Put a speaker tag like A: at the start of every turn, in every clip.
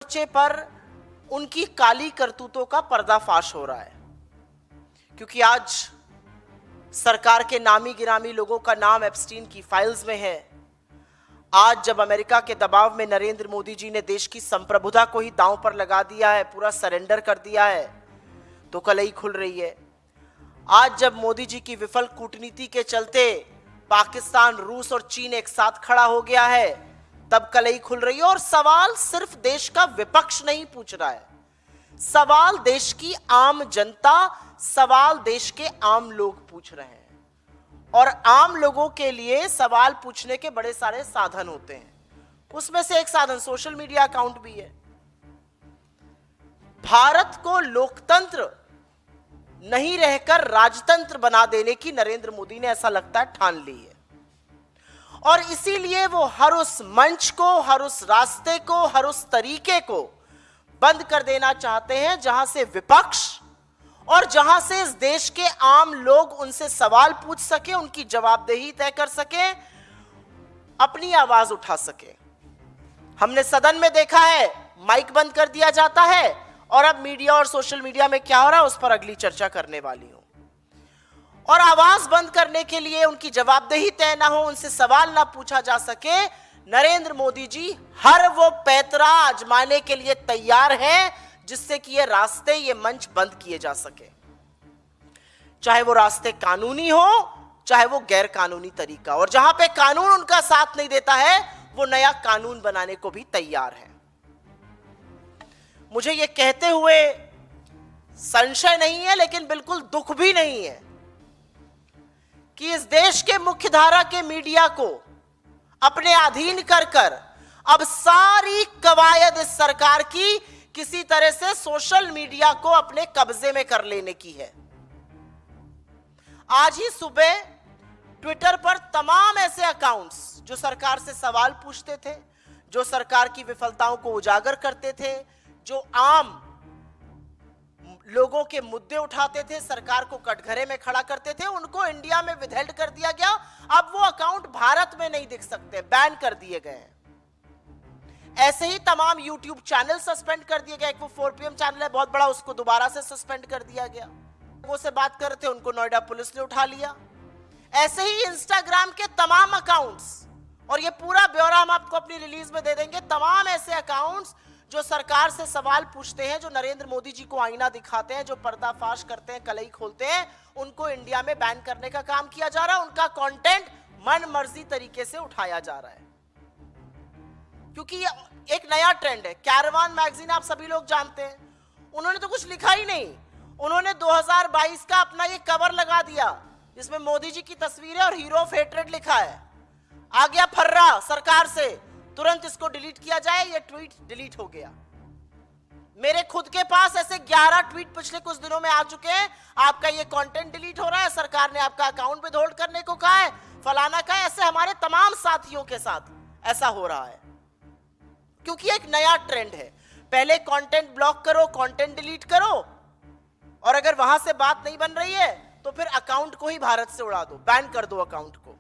A: मोर्चे पर उनकी काली करतूतों का पर्दाफाश हो रहा है, क्योंकि आज सरकार के नामी गिरामी लोगों का नाम एप्स्टीन की फाइल्स में है। आज जब अमेरिका के दबाव में नरेंद्र मोदी जी ने देश की संप्रभुता को ही दांव पर लगा दिया है, पूरा सरेंडर कर दिया है, तो कलई खुल रही है। आज जब मोदी जी की विफल कूटनीति के चलते पाकिस्तान, रूस और चीन एक साथ खड़ा हो गया है, तब कलई खुल रही है। और सवाल सिर्फ देश का विपक्ष नहीं पूछ रहा है, सवाल देश की आम जनता, सवाल देश के आम लोग पूछ रहे हैं। और आम लोगों के लिए सवाल पूछने के बड़े सारे साधन होते हैं, उसमें से एक साधन सोशल मीडिया अकाउंट भी है। भारत को लोकतंत्र नहीं रहकर राजतंत्र बना देने की नरेंद्र मोदी ने, ऐसा लगता है, ठान ली है। और इसीलिए वो हर उस मंच को, हर उस रास्ते को, हर उस तरीके को बंद कर देना चाहते हैं जहां से विपक्ष और जहां से इस देश के आम लोग उनसे सवाल पूछ सके, उनकी जवाबदेही तय कर सके, अपनी आवाज उठा सके। हमने सदन में देखा है माइक बंद कर दिया जाता है, और अब मीडिया और सोशल मीडिया में क्या हो रहा है उस पर अगली चर्चा करने वाली हूं। और आवाज बंद करने के लिए, उनकी जवाबदेही तय ना हो, उनसे सवाल ना पूछा जा सके, नरेंद्र मोदी जी हर वो पैतरा आजमाने के लिए तैयार हैं जिससे कि ये रास्ते, ये मंच बंद किए जा सके। चाहे वो रास्ते कानूनी हो, चाहे वो गैर कानूनी तरीका। और जहां पे कानून उनका साथ नहीं देता है, वो नया कानून बनाने को भी तैयार है। मुझे ये कहते हुए संशय नहीं है, लेकिन बिल्कुल दुख भी नहीं है कि इस देश के मुख्यधारा के मीडिया को अपने अधीन कर कर अब सारी कवायद इस सरकार की किसी तरह से सोशल मीडिया को अपने कब्जे में कर लेने की है। आज ही सुबह ट्विटर पर तमाम ऐसे अकाउंट्स जो सरकार से सवाल पूछते थे, जो सरकार की विफलताओं को उजागर करते थे, जो आम लोगों के मुद्दे उठाते थे, सरकार को कटघरे में खड़ा करते थे, उनको इंडिया में विदहेल्ड कर दिया गया। अब वो अकाउंट भारत में नहीं दिख सकते, बैन कर दिए गए हैं। ऐसे ही तमाम यूट्यूब चैनल सस्पेंड कर दिए गए। एक वो 4 PM चैनल है बहुत बड़ा, उसको दोबारा से सस्पेंड कर दिया गया। लोगों से बात कर रहे थे, उनको नोएडा पुलिस ने उठा लिया। ऐसे ही इंस्टाग्राम के तमाम अकाउंट्स, और ये पूरा ब्यौरा हम आपको अपनी रिलीज में दे देंगे, तमाम ऐसे अकाउंट्स जो सरकार से सवाल पूछते हैं, जो नरेंद्र मोदी जी को आईना दिखाते हैं, जो पर्दाफाश करते हैं, कलई खोलते हैं, उनको इंडिया में बैन करने का काम किया जा रहा है। उनका कंटेंट मन मर्जी तरीके से उठाया जा रहा है, क्योंकि ये एक नया ट्रेंड है। कैरवान मैगजीन आप सभी लोग जानते हैं, उन्होंने तो कुछ लिखा ही नहीं। उन्होंने 2022 का अपना ये कवर लगा दिया जिसमें मोदी जी की तस्वीर है और हीरो ऑफ हेट्रेड लिखा है। आ गया फर्रा सरकार से, तुरंत इसको डिलीट किया जाए। ये ट्वीट डिलीट हो गया। मेरे खुद के पास ऐसे 11 ट्वीट पिछले कुछ दिनों में आ चुके हैं, आपका ये कंटेंट डिलीट हो रहा है, सरकार ने आपका अकाउंट पे होल्ड करने को कहा है, फलाना का है। ऐसे हमारे तमाम साथियों के साथ ऐसा हो रहा है, क्योंकि एक नया ट्रेंड है। पहले कंटेंट ब्लॉक करो, कंटेंट डिलीट करो, और अगर वहां से बात नहीं बन रही है तो फिर अकाउंट को ही भारत से उड़ा दो, बैन कर दो अकाउंट को।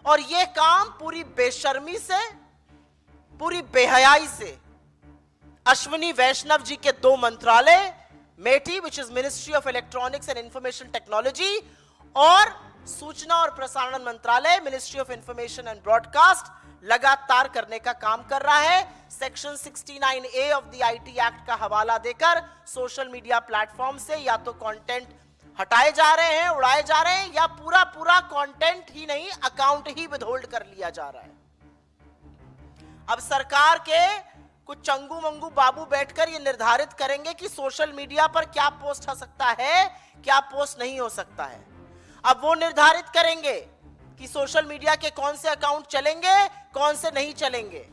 A: और यह काम पूरी बेशर्मी से, पूरी बेहयाई से अश्विनी वैष्णव जी के 2 मंत्रालय, MeitY which is ministry of electronics and information technology, और सूचना और प्रसारण मंत्रालय, ministry of information and broadcast, लगातार करने का काम कर रहा है। Section 69A of the IT act का हवाला देकर सोशल मीडिया प्लेटफॉर्म से या तो कंटेंट हटाए जा रहे हैं, उड़ाए जा रहे हैं, या पूरा पूरा कंटेंट ही नहीं, अकाउंट ही विदहोल्ड कर लिया जा रहा है। अब सरकार के कुछ चंगू मंगू बाबू बैठकर ये निर्धारित करेंगे कि सोशल मीडिया पर क्या पोस्ट हो सकता है, क्या पोस्ट नहीं हो सकता है। अब वो निर्धारित करेंगे कि सोशल मीडिया के कौन से अकाउंट चलेंगे, कौन से नहीं चलेंगे,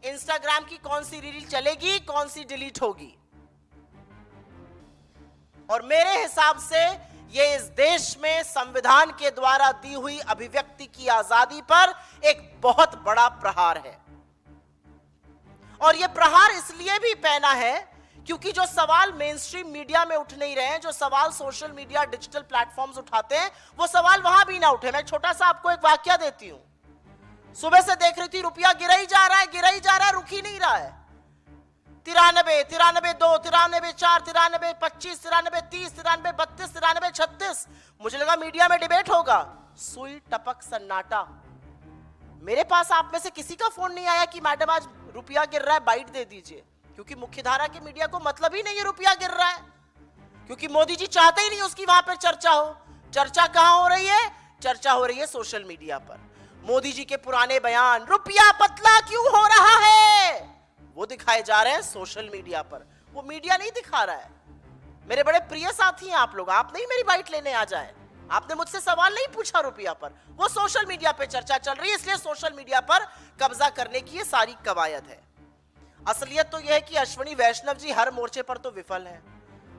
A: इंस्टाग्राम की कौन सी रील चलेगी, कौन सी डिलीट होगी। और मेरे हिसाब से ये इस देश में संविधान के द्वारा दी हुई अभिव्यक्ति की आजादी पर एक बहुत बड़ा प्रहार है। और ये प्रहार इसलिए भी पहना है क्योंकि जो सवाल मेन स्ट्रीम मीडिया में उठ नहीं रहे हैं, जो सवाल सोशल मीडिया डिजिटल प्लेटफॉर्म्स उठाते हैं, वो सवाल वहां भी ना उठे। मैं छोटा सा आपको एक वाक्य देती हूं। सुबह से देख रही थी रुपया गिरा ही जा रहा है, रुक ही नहीं रहा है। 93, 93-2, 93-4, 93-25, 93-30, 93-32, 93-36। मुझे लगा मीडिया में डिबेट होगा, सुई टपक सन्नाटा। मेरे पास आप में से किसी का फोन नहीं आया कि मैडम आज रुपया गिर रहा है, बाइट दे दीजिए, क्योंकि मुख्यधारा की मीडिया को मतलब ही नहीं है रुपया गिर रहा है, क्योंकि मोदी जी चाहते ही नहीं उसकी वहां पर चर्चा हो। चर्चा कहां हो रही है? चर्चा हो रही है सोशल मीडिया पर। मोदी जी के पुराने बयान, रुपया पतला क्यों हो रहा है, वो दिखाए जा रहे हैं सोशल मीडिया पर। वो मीडिया नहीं दिखा रहा है। मेरे बड़े प्रिय साथी हैं आप लोग, आप नहीं मेरी बाइट लेने आ जाए, आपने मुझसे सवाल नहीं पूछा रुपया पर, वो सोशल मीडिया पे चर्चा चल रही है, इसलिए सोशल मीडिया पर कब्जा करने की ये सारी कवायद है। असलियत तो यह है कि अश्विनी वैष्णव जी हर मोर्चे पर तो विफल है।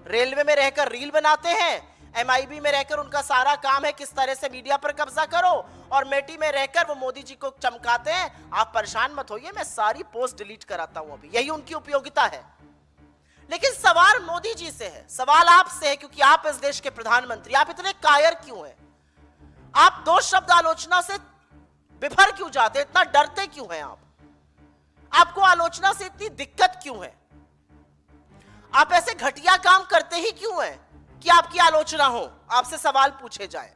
A: रेलवे में रहकर रील बनाते हैं, MIB में रहकर उनका सारा काम है किस तरह से मीडिया पर कब्जा करो, और मेटी में रहकर वो मोदी जी को चमकाते हैं। आप परेशान मत होइए, मैं सारी पोस्ट डिलीट कराता हूं, अभी यही उनकी उपयोगिता है। लेकिन सवाल मोदी जी से है, सवाल आपसे है, क्योंकि आप इस देश के प्रधानमंत्री, आप इतने कायर क्यों हैं? आप दो शब्द आलोचना से बिफर क्यों जाते, इतना डरते क्यों हैं आप? आपको आलोचना से इतनी दिक्कत क्यों है? आप ऐसे घटिया काम करते ही क्यों हैं कि आपकी आलोचना हो, आपसे सवाल पूछे जाए?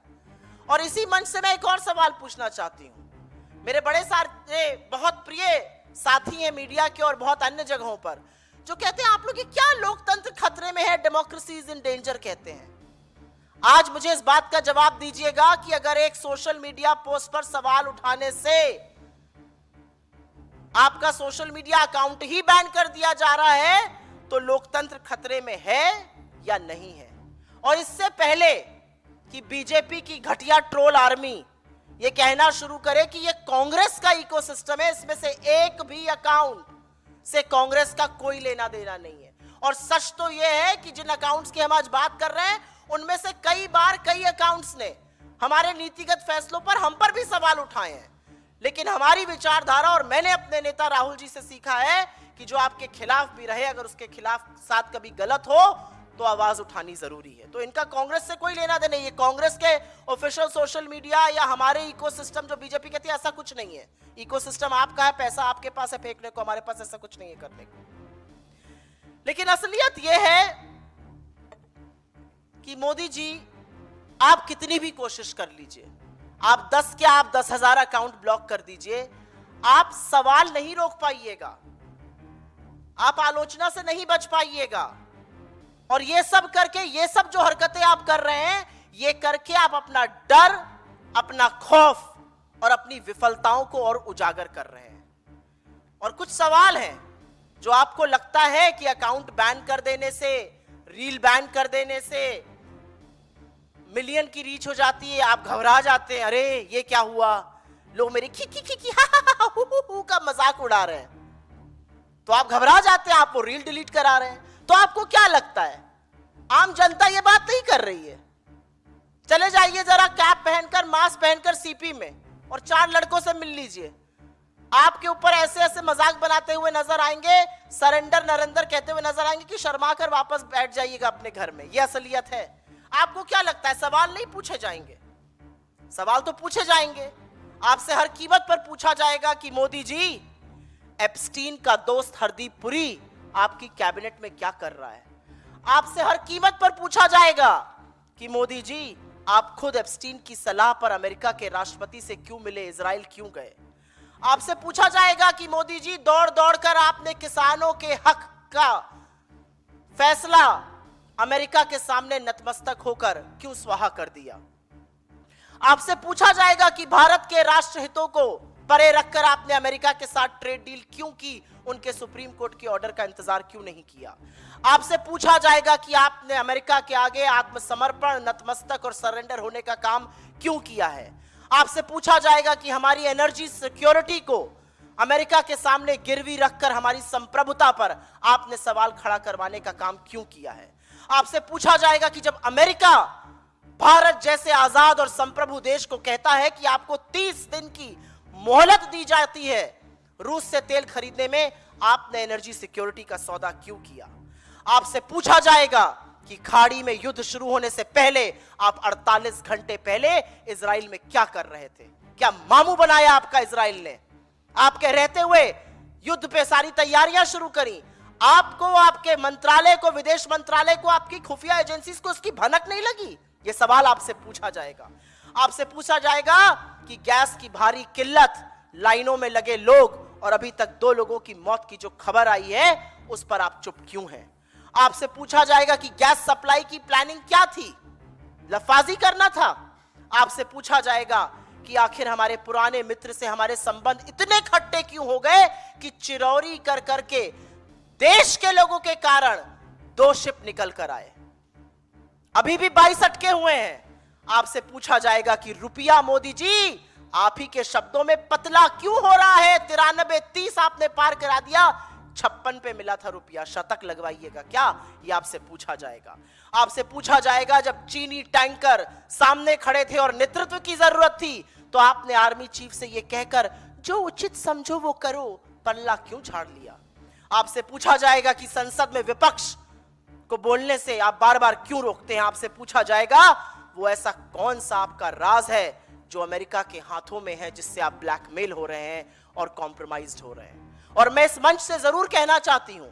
A: और इसी मंच से मैं एक और सवाल पूछना चाहती हूं। मेरे बड़े सारे बहुत प्रिय साथी हैं मीडिया के और बहुत अन्य जगहों पर, जो कहते हैं आप लोग ये क्या लोकतंत्र खतरे में है, डेमोक्रेसी इज इन डेंजर कहते हैं। आज मुझे इस बात का जवाब दीजिएगा कि अगर एक सोशल मीडिया पोस्ट पर सवाल उठाने से आपका सोशल मीडिया अकाउंट ही बैन कर दिया जा रहा है, तो लोकतंत्र खतरे में है या नहीं है? और इससे पहले कि बीजेपी की घटिया ट्रोल आर्मी ये कहना शुरू करे कि ये कांग्रेस का इकोसिस्टम है, इसमें से एक भी अकाउंट से कांग्रेस का कोई लेना देना नहीं है। और सच तो यह है कि जिन अकाउंट्स की हम आज बात कर रहे हैं, उनमें से कई बार कई अकाउंट्स ने हमारे नीतिगत फैसलों पर हम पर भी सवाल उठाए हैं। लेकिन हमारी विचारधारा, और मैंने अपने नेता राहुल जी से सीखा है कि जो आपके खिलाफ भी रहे, अगर उसके खिलाफ साथ कभी गलत हो तो आवाज उठानी जरूरी है। तो इनका कांग्रेस से कोई लेना देना नहीं है। कांग्रेस के ऑफिशियल सोशल मीडिया या हमारे इकोसिस्टम जो बीजेपी कहती है, ऐसा कुछ नहीं है। इकोसिस्टम आपका है, पैसा आपके पास है फेंकने को, हमारे पास ऐसा कुछ नहीं है करने को। लेकिन असलियत यह है कि मोदी जी, आप कितनी भी कोशिश कर लीजिए, आप 10 क्या आप 10,000 अकाउंट ब्लॉक कर दीजिए, आप सवाल नहीं रोक पाइएगा, आप आलोचना से नहीं बच पाइएगा। और ये सब करके, ये सब जो हरकतें आप कर रहे हैं, ये करके आप अपना डर, अपना खौफ और अपनी विफलताओं को और उजागर कर रहे हैं। और कुछ सवाल हैं जो आपको लगता है कि अकाउंट बैन कर देने से, रील बैन कर देने से मिलियन की रीच हो जाती है, आप घबरा जाते हैं, अरे ये क्या हुआ, लोग मेरी खी खी खी खी हा हु का मजाक उड़ा रहे हैं, तो आप घबरा जाते हैं, आपको रील डिलीट करा रहे हैं। तो आपको क्या लगता है, आम जनता ये बात नहीं कर रही है? चले जाइए जरा कैप पहनकर, मास्क पहनकर सीपी में और 4 लड़कों से मिल लीजिए, आपके ऊपर ऐसे ऐसे मजाक बनाते हुए नजर आएंगे, सरेंडर नरेंद्र कहते हुए नजर आएंगे कि शर्मा कर वापस बैठ जाइएगा अपने घर में। ये असलियत है। आपको क्या लगता है सवाल नहीं पूछे जाएंगे? सवाल तो पूछे जाएंगे। आपसे हर कीमत पर पूछा जाएगा कि मोदी जी, एप्स्टीन का दोस्त हरदीप पुरी आपकी कैबिनेट में क्या कर रहा है? आपसे हर कीमत पर पूछा जाएगा कि मोदी जी, आप खुद एप्स्टीन की सलाह पर अमेरिका के राष्ट्रपति से क्यों मिले, इजराइल क्यों गए? आपसे पूछा जाएगा कि मोदी जी, दौड़ दौड़ कर आपने किसानों के हक का फैसला अमेरिका के सामने नतमस्तक होकर क्यों स्वाहा कर दिया? आपसे पूछा जाएगा कि भारत के राष्ट्र हितों को परे रखकर आपने अमेरिका के साथ ट्रेड डील क्यों की, उनके सुप्रीम कोर्ट के ऑर्डर का इंतजार क्यों नहीं किया? आपसे पूछा जाएगा कि आपने अमेरिका के आगे आत्मसमर्पण, नतमस्तक और सरेंडर होने का काम क्यों किया है? आपसे पूछा जाएगा कि हमारी एनर्जी सिक्योरिटी को अमेरिका के सामने गिरवी रखकर हमारी संप्रभुता पर आपने सवाल खड़ा करवाने का काम क्यों किया है? आपसे पूछा जाएगा कि जब अमेरिका भारत जैसे आजाद और संप्रभु देश को कहता है कि आपको 30 दिन की मोहलत दी जाती है रूस से तेल खरीदने में, आपने एनर्जी सिक्योरिटी का सौदा क्यों किया? आपसे पूछा जाएगा कि खाड़ी में युद्ध शुरू होने से पहले आप 48 घंटे पहले इजराइल में क्या कर रहे थे? क्या मामू बनाया आपका इजराइल ने? आपके रहते हुए युद्ध पे सारी तैयारियां शुरू करी। आपको, आपके मंत्रालय को, विदेश मंत्रालय को, आपकी खुफिया एजेंसीज को इसकी भनक नहीं लगी? यह सवाल आपसे पूछा जाएगा। आपसे पूछा जाएगा कि गैस की भारी किल्लत, लाइनों में लगे लोग और अभी तक 2 लोगों की मौत की जो खबर आई है उस पर आप चुप क्यों हैं? आपसे पूछा जाएगा कि गैस सप्लाई की प्लानिंग क्या थी? लफाजी करना था? आपसे पूछा जाएगा कि आखिर हमारे पुराने मित्र से हमारे संबंध इतने खट्टे क्यों हो गए कि चिरौरी कर करके देश के लोगों के कारण 2 शिप निकल कर आए, अभी भी 22 अटके हुए हैं। आपसे पूछा जाएगा कि रुपया मोदी जी आप ही के शब्दों में पतला क्यों हो रहा है? 93, 30 आपने पार करा दिया, 56 पे मिला था रुपया, शतक लगवाइएगा क्या? ये आपसे पूछा जाएगा। आपसे पूछा जाएगा जब चीनी टैंकर सामने खड़े थे और नेतृत्व की जरूरत थी तो आपने आर्मी चीफ से ये कहकर जो उचित समझो वो करो, पल्ला क्यों झाड़ लिया? आपसे पूछा जाएगा कि संसद में विपक्ष को बोलने से आप बार बार क्यों रोकते हैं? आपसे पूछा जाएगा वो ऐसा कौन सा आपका राज है जो अमेरिका के हाथों में है जिससे आप ब्लैकमेल हो रहे हैं और कॉम्प्रोमाइज्ड हो रहे हैं? और मैं इस मंच से जरूर कहना चाहती हूं,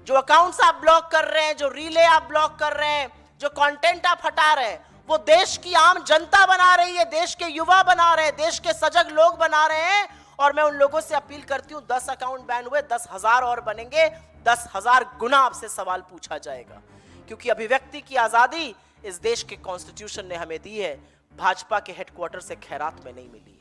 A: जो अकाउंट्स आप ब्लॉक कर रहे हैं, जो रीले आप ब्लॉक कर रहे हैं, जो कंटेंट आप हटा रहे हैं, वो देश की आम जनता बना रही है, देश के युवा बना रहे हैं, देश के सजग लोग बना रहे हैं। और मैं उन लोगों से अपील करती हूं, 10 अकाउंट बैन हुए, 10,000 और बनेंगे, 10,000 गुना आपसे सवाल पूछा जाएगा, क्योंकि अभिव्यक्ति की आजादी इस देश के कॉन्स्टिट्यूशन ने हमें दी है, भाजपा के हेडक्वार्टर से खैरात में नहीं मिली।